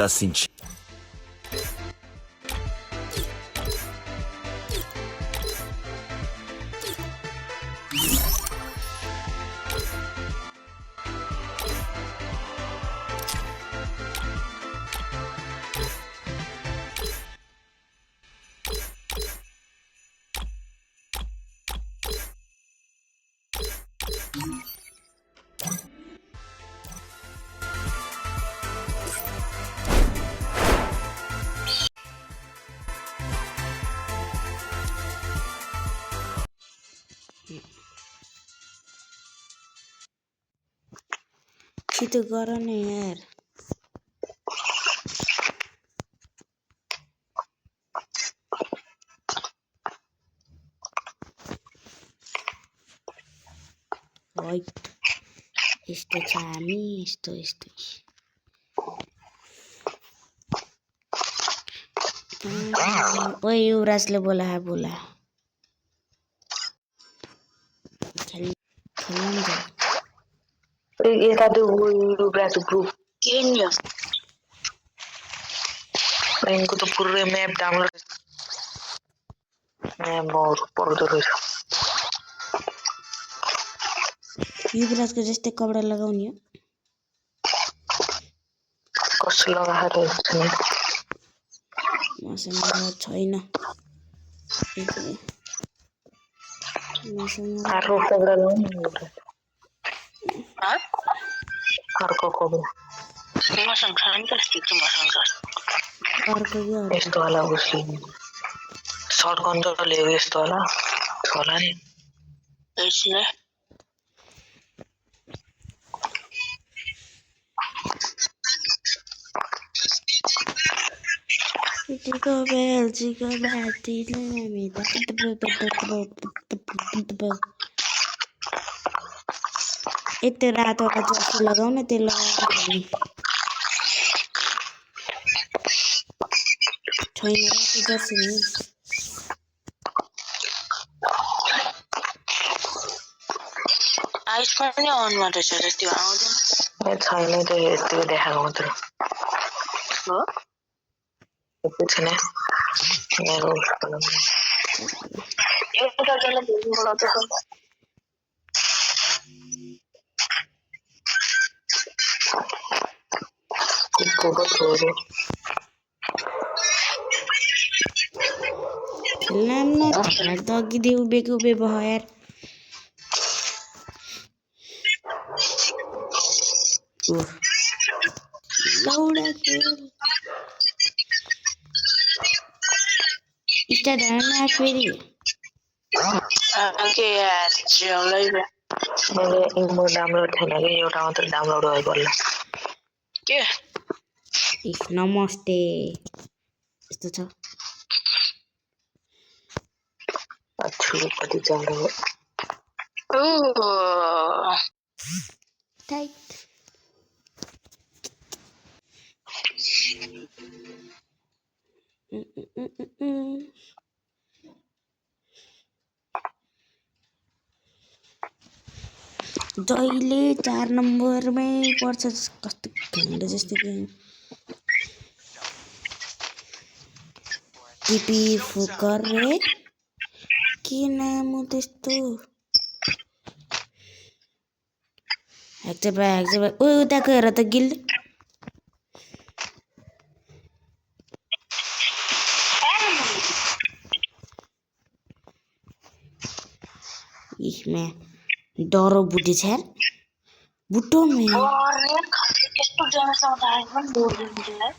tá sentindo? छिटो गर न यार वाइट यस्तो छ हामी यस्तो ओए युवराजले बोला खेल्न जाऊ यता त्यो युवराज ग्रुप के नि यिनको त पुरै म्याप डाउनलोड म्याप पर्दो रहेछ युवराजको जस्तै कपडा लगाउने हो कस्तो लगाएर छैन मसँग छैन मसँग अर्को कपडा लगाउनु अर्को कपडा मसँग छैन त यस्तो मसँग अर्को यस्तो होला उसी सर्ट गन त ल्याउ यस्तो होला नि यसले Chico Bell, Chico Bell, यति रातोका जस्तो लगाउन त्यो लगाउनु छैन रातो जर्सी नि आइस पनि अन मात्रै छ त्यो आउँदैन छैन त्यो यतिको देखाएको मात्र हो त्यो छैन मेरो एउटा जले भेट्नुबाट त खेल्न न त अघि उभिएको भयो यार लौडा खेल स्टार्ट हान्न फेरि के यार जिउलाई मैले इमो डाउनलोड थिएन कि एउटा मात्र डाउनलोड भयो बल्ल के नमस्ते यस्तो छ अच्छु कति चाँडो टाइट जहिले 4 नम्बरमै पर्छ कस्तो घिन्डो जस्तो गेम टिपी फुकर रे के नाम हो त्यस्तो ह्याक्चर ओ उताको हेर त गिल इसमें डरो बुटी छ बुटो में यस्तो जना सौदाय पनि बोल्नु दिलाई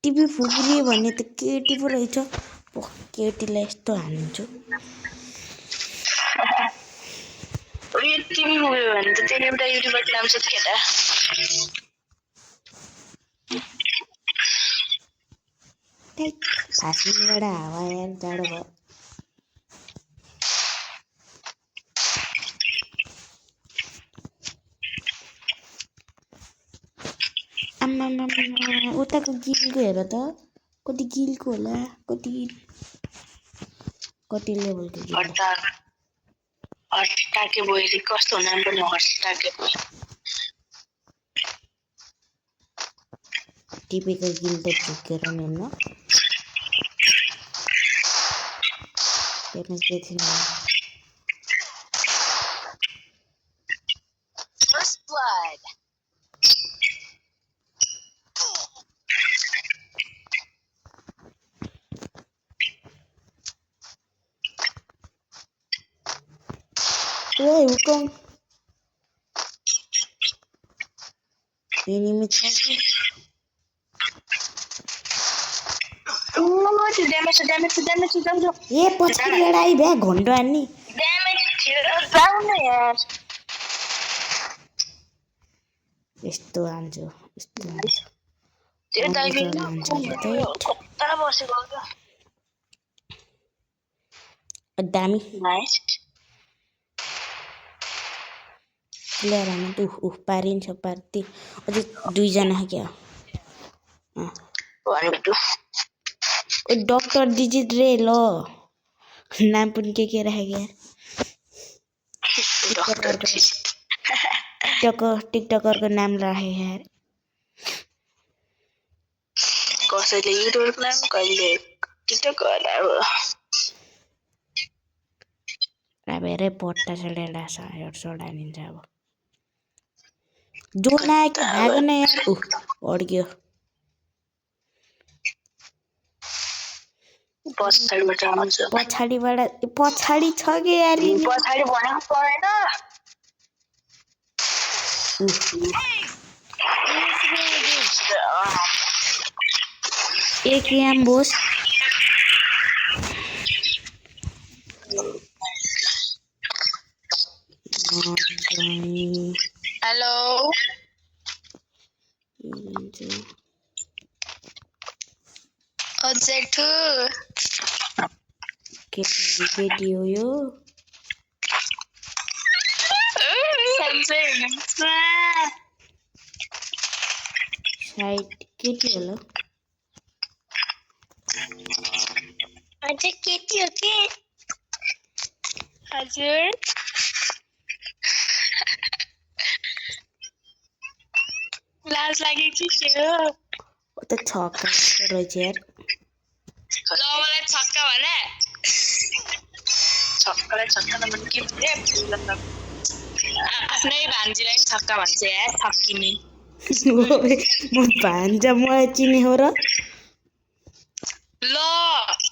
टिभी फुक्री भन्ने त केटी पो रहेछ केटीलाई यस्तो हान्छु यो टिभी मुभि भने त त्यही एउटा युट्युबर नाम छ केटा फास्टिङबाट हावा यार जाडो भयो आम्मा उताको गिलको हेर त कति गिलको होला कति लेभलको गिल हट्टाके बोइले कस्तो नाम पनि हट्टाके बोइ टिपेको गिल त झुकेर मेल्न ड्यामेज के थिएन First blood. ओए हुकम एनिमी छ Damage. ए पछाडि लडाई भ्या घन्टो हान्नी Damage. Down यार. यस्तो हान्छु त्यो दाइले हान्छ कता बसेको दामी नाइस क्लियर हान त पारिन्छ पार्ती अझै दुईजना क्या वान टु ओ डक्टर डिजिट रे ल नाम पनि के राखेको टिकटकरको नाम राखे यार कसैले युट्युबको नाम कहिले टिकटक अब हेरे पट्टा चढेला हेडसट हानिन्छ अब जोन आयो कि भागो न यार अड्क्यो पछाडिबाट आउँछ पछाडि छ कि यार पछाडि भनेको परेन एक याम बोस हेलो अझै केटी हो यो साइड केटी होला अझै केटी हो के हजुर लाज लागेको थियो ओ त छक्का रहेछ यार ल मलाई छक्का भने छक्का त मन के भन्ने आफ्नै भान्जीलाई छक्का भन्छ यार छक्किने म भान्जा मलाई चिने हो र ल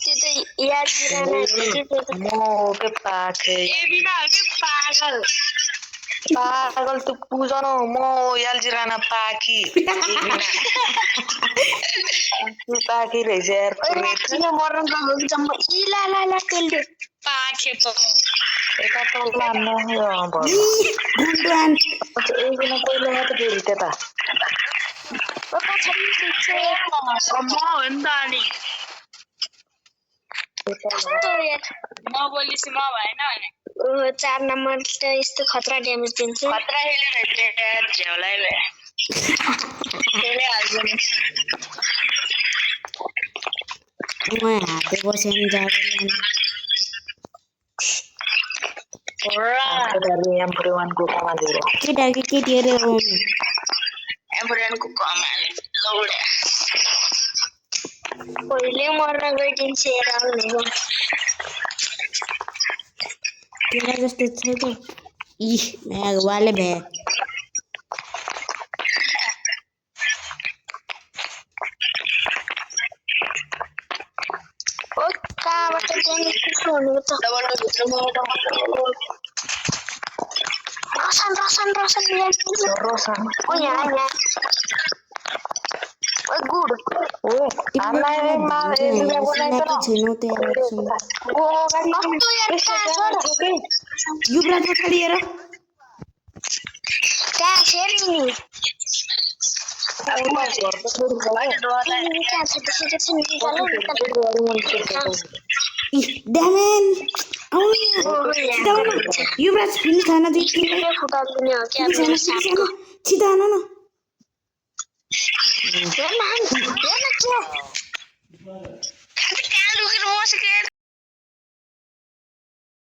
त्यो त याद म के पाखे ए बिना के पागल तू पूजा न म यालजिराना पाकी तू पाकी रहेछ यार किन मर्न गएको जम्मा इला ला ला तेलले पाखे त एका टोकला न गुन्डु आन एकजना कोइले मात्र फेरि त्यता ओ पछाडि छ म हो नि त अनि नबोलिसी म भएन भने 4 नम्बर त यस्तो खतरा ड्यामेज दिन्छ खतरा हेले रहेछ झ्याउलाई भए त्यसले हाल्छ नि म हाते बसेन जाडो केटी अरे एम्बुलेन्सको कमाले लौडा पहिले मर्न गइदिन्छ हेर आउनेको तेरा जस्तो छ त इ वाले भए ओ कहाँबाट त्यहाँ कुकुर हुनु त डबल भित्रमा रोशन ओ यहाँ ओ गुड ओ आलाई मा एजुगा बनाइछ न छैन त यार ओ गाडी युवराज पछाडि हेर त्यहाँ फेरि नि ड्यामेन युवराज फिनिस खान छिटो आन न